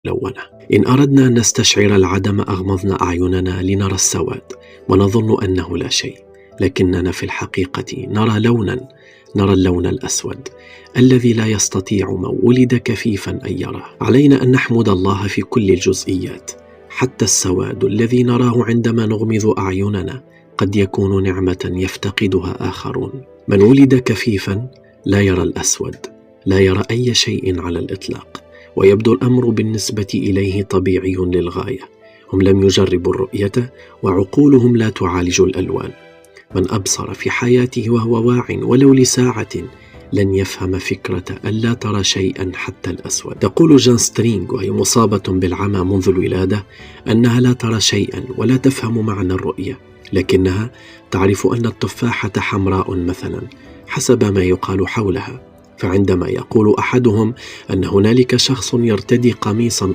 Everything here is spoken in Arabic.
ملونة. إن أردنا أن نستشعر العدم أغمضنا أعيننا لنرى السواد ونظن أنه لا شيء، لكننا في الحقيقة نرى اللون الأسود الذي لا يستطيع من ولد كفيفا أن يراه. علينا أن نحمد الله في كل الجزئيات، حتى السواد الذي نراه عندما نغمض أعيننا قد يكون نعمة يفتقدها آخرون. من ولد كفيفا لا يرى الأسود، لا يرى أي شيء على الإطلاق، ويبدو الأمر بالنسبة إليه طبيعي للغاية. هم لم يجربوا الرؤية وعقولهم لا تعالج الألوان. من أبصر في حياته وهو واع ولو لساعة لن يفهم فكرة أن لا ترى شيئا حتى الأسود. تقول جان سترينغ وهي مصابة بالعمى منذ الولادة أنها لا ترى شيئا ولا تفهم معنى الرؤية، لكنها تعرف أن التفاحة حمراء مثلا حسب ما يقال حولها. فعندما يقول أحدهم أن هنالك شخص يرتدي قميصا